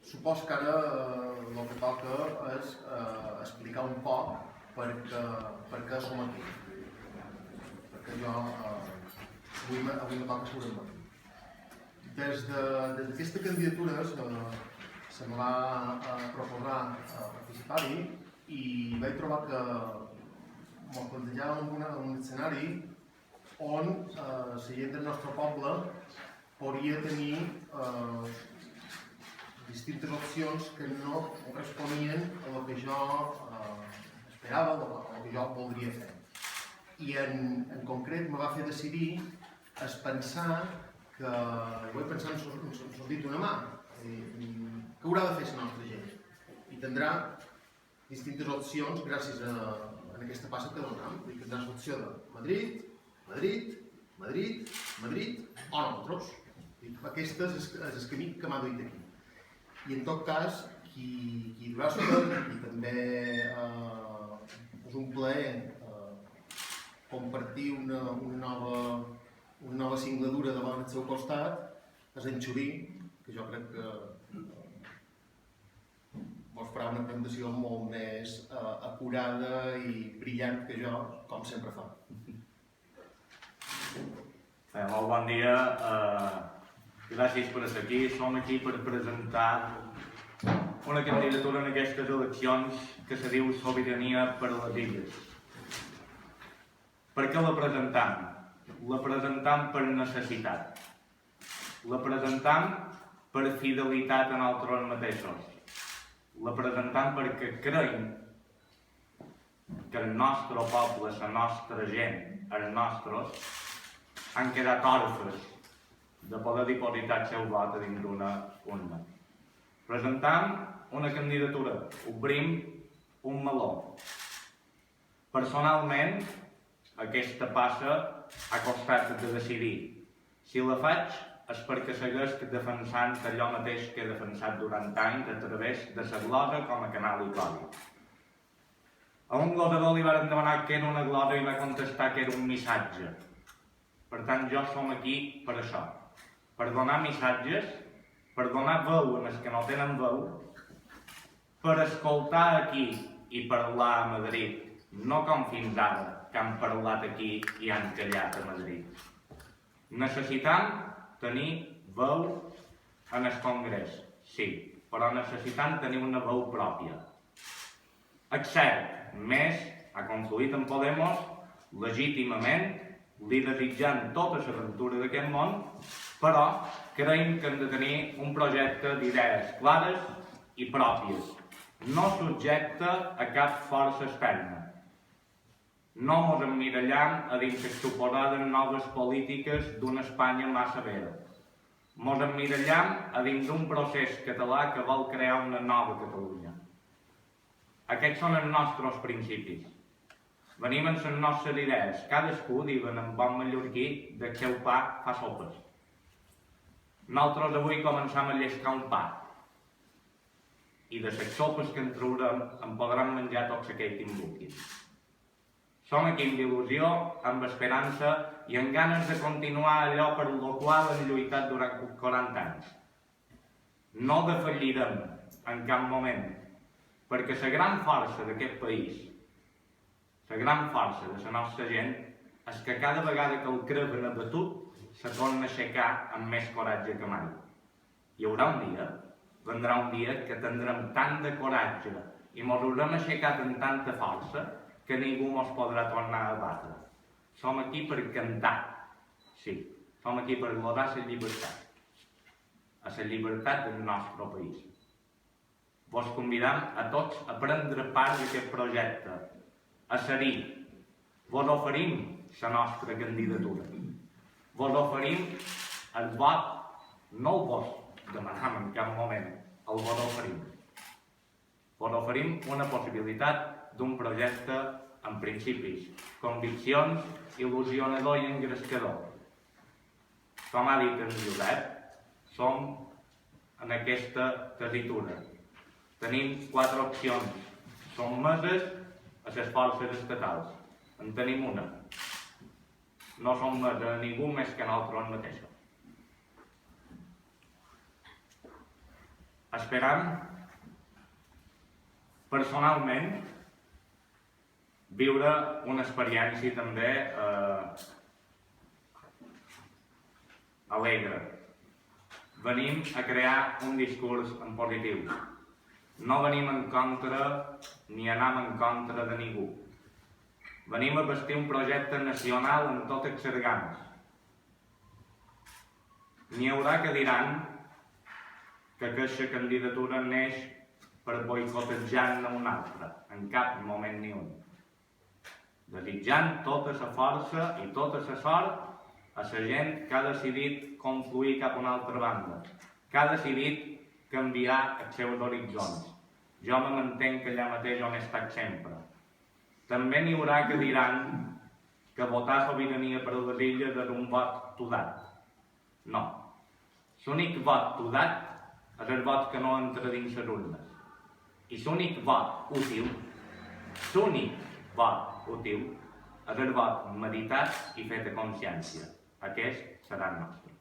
supos que ara el que toca és explicar un poc per què som aquí. Perquè jo avui me toca seure aquí. Des d'aquesta candidatura se me va proposar participar-hi i vaig trobar que m'ho plantejàvem un escenari on la gent del nostre poble podria tenir distintes opcions que no corresponien a el que jo esperava o a el que jo voldria fer. I en concret me va fer decidir es pensar que vaig pensar en sos dit una mà, què haurà de fer la nostra gent? I tindrà distintes opcions gràcies a aquesta passa que donem. Tindrà l'opció de Madrid, Madrid, Madrid, Madrid o nosaltres. Aquest és el camí que m'ha duit aquí. I en tot cas, qui durà sota, i també és un plaer compartir una nova singladura davant del seu costat, és en Xubí, que jo crec que vos farà una presentació molt més acurada i brillant que jo, com sempre fa. Molt bon dia, gràcies per estar aquí. Som aquí per presentar una candidatura en aquestes eleccions que se diu Sobirania per a les Illes. Per què la presentam? La presentam per necessitat. La presentam per fidelitat en nosaltres mateixos. La presentam perquè creiem que el nostre poble, la nostra gent, els nostres, han quedat orfes de poder dipositar el seu vot a dins d'una urna. Presentam una candidatura, obrim un meló. Personalment, aquesta passa ha costat de decidir. Si la faig és perquè segueix defensant allò mateix que he defensat durant anys a través de la glosa com a canal i codi. A un glosador li van demanar què era una glosa i va contestar que era un missatge. Per tant, jo som aquí per això, per donar missatges, per donar veu a els que no tenen veu, per escoltar aquí i parlar a Madrid, no com fins ara, que han parlat aquí i han callat a Madrid. Necessitam tenir veu en el Congrés, sí, però necessitam tenir una veu pròpia. És cert, més ha confluït en Podemos legítimament, li desitjant tota l'aventura d'aquest món, però creiem que hem de tenir un projecte d'idees clares i pròpies, no subjecte a cap força externa. No ens emmirallam a dins les suposades noves polítiques d'una Espanya massa vera. Ens emmirallam a dins d'un procés català que vol crear una nova Catalunya. Aquests són els nostres principis. Venim amb les nostres idees. Cadascú, diuen en bon mallorquí, del seu pa fa sopes. Nosaltres avui començam a llescar un pa. I de les sopes que en traurem en podran menjar tots aquells que en vulguin. Som aquí amb il·lusió, amb esperança i amb ganes de continuar allò per lo qual hem lluitat durant 40 anys. No defallirem en cap moment, perquè la gran força d'aquest país, la gran força de la nostra gent, és que cada vegada que el creuen abatut, se torna a aixecar amb més coratge que mai. Hi haurà un dia, vendrà un dia que tindrem tant de coratge i ens haurem aixecat amb tanta força que ningú ens podrà tornar a batre. Som aquí per cantar, sí, som aquí per glodar la llibertat, a la llibertat del nostre país. Vos convidam a tots a prendre part d'aquest projecte, a ser-hi. Vos oferim la nostra candidatura. Vos oferim el vot, no el vos demanam en cap moment, el vos oferim. Vos oferim una possibilitat d'un projecte amb principis, conviccions, il·lusionador i engrescador. Com ha dit en Josep, som en aquesta tessitura. Tenim 4 opcions. Som meses a les forces estatals. En tenim una. No som meses a ningú més que nosaltres mateixos. Esperam, personalment, viure una experiència també alegre. Venim a crear un discurs en positiu. No venim en contra ni anam en contra de ningú. Venim a bastir un projecte nacional amb totes les ganes. N'hi haurà que diran que aquesta candidatura neix per boicotejar-ne una altra, en cap moment ni un. Desitjant tota la força i tota la sort a la gent que ha decidit confluir cap a una altra banda, que ha decidit canviar els seus horitzons. Jo me mantenc allà mateix on he estat sempre. També n'hi haurà que diran que votar sobirania per les illes és un vot todat. No. L'únic vot todat és el vot que no entra dins les urnes. I l'únic vot útil, és el vot meditat i fet a consciència. Aquest serà el nostre.